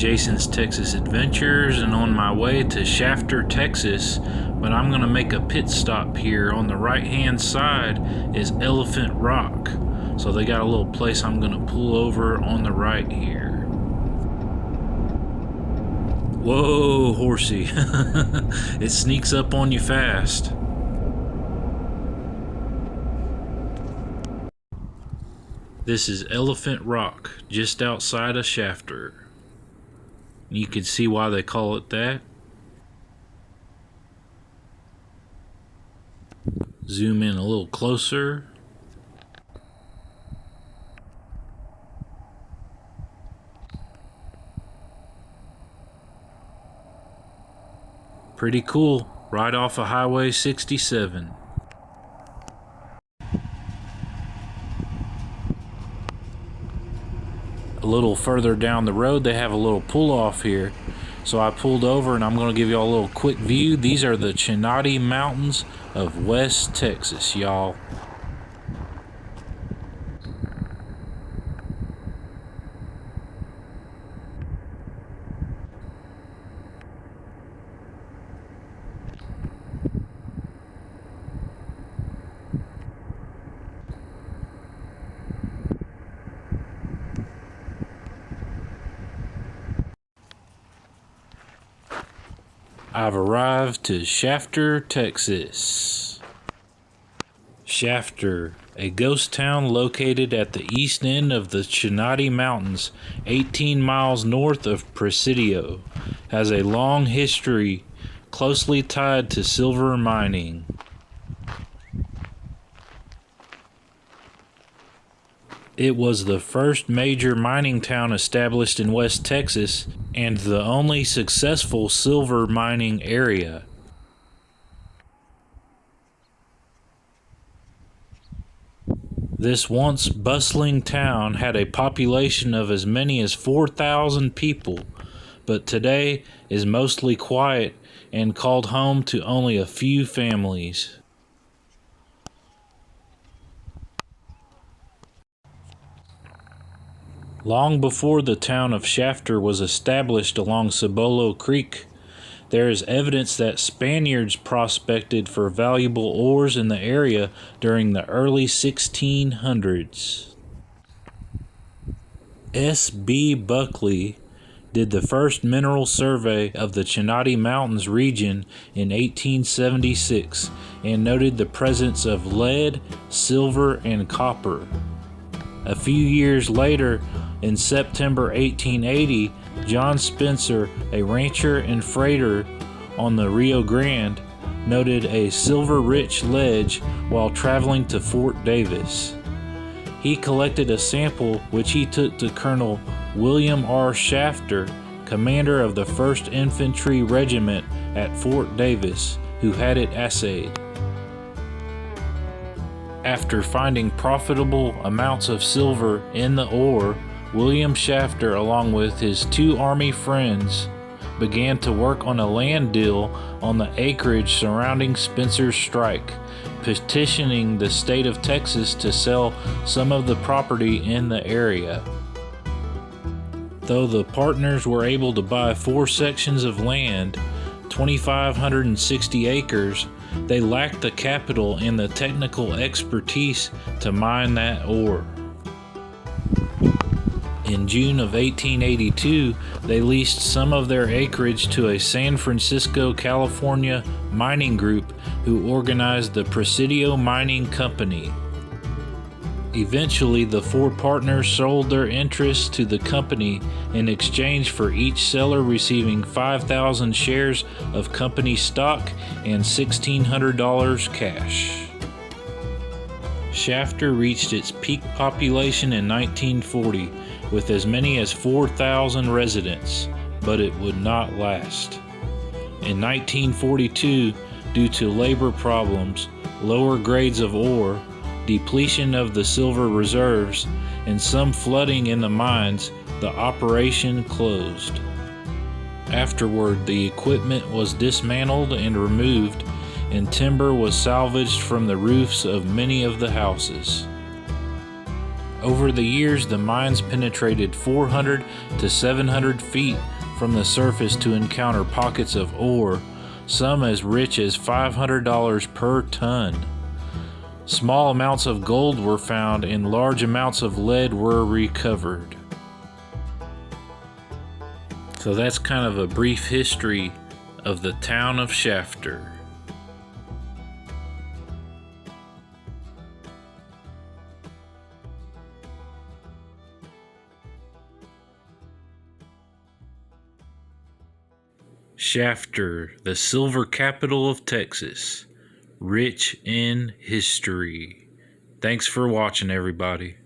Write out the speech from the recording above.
Jason's Texas Adventures and on my way to Shafter, Texas, but I'm going to make a pit stop here. On the right hand side is Elephant Rock, so they got a little place I'm going to pull over on the right here. Whoa, horsey. It sneaks up on you fast. This is Elephant Rock, just outside of Shafter. You can see why they call it that. Zoom in a little closer. Pretty cool, right off of Highway 67. A little further down the road they have a little pull off here, so I pulled over and I'm going to give y'all a little quick view. These are the Chinati Mountains of West Texas, y'all. I've arrived to Shafter, Texas. Shafter, a ghost town located at the east end of the Chinati Mountains, 18 miles north of Presidio, has a long history closely tied to silver mining. It was the first major mining town established in West Texas and the only successful silver mining area. This once bustling town had a population of as many as 4,000 people, but today is mostly quiet and called home to only a few families. Long before the town of Shafter was established along Cibolo Creek, there is evidence that Spaniards prospected for valuable ores in the area during the early 1600s. S.B. Buckley did the first mineral survey of the Chinati Mountains region in 1876 and noted the presence of lead, silver, and copper. A few years later, in September 1880, John Spencer, a rancher and freighter on the Rio Grande, noted a silver-rich ledge while traveling to Fort Davis. He collected a sample which he took to Colonel William R. Shafter, commander of the 1st Infantry Regiment at Fort Davis, who had it assayed. After finding profitable amounts of silver in the ore, William Shafter, along with his 2 Army friends, began to work on a land deal on the acreage surrounding Spencer's strike, petitioning the state of Texas to sell some of the property in the area. Though the partners were able to buy 4 sections of land, 2,560 acres, they lacked the capital and the technical expertise to mine that ore. In June of 1882, they leased some of their acreage to a San Francisco, California mining group who organized the Presidio Mining Company. Eventually, the 4 partners sold their interests to the company in exchange for each seller receiving 5,000 shares of company stock and $1,600 cash. Shafter reached its peak population in 1940 with as many as 4,000 residents, but it would not last. In 1942, due to labor problems, lower grades of ore, depletion of the silver reserves, and some flooding in the mines, the operation closed. Afterward, the equipment was dismantled and removed, and timber was salvaged from the roofs of many of the houses. Over the years, the mines penetrated 400 to 700 feet from the surface to encounter pockets of ore, some as rich as $500 per ton. Small amounts of gold were found and large amounts of lead were recovered. So that's kind of a brief history of the town of Shafter. Shafter, the silver capital of Texas, rich in history. Thanks for watching, everybody.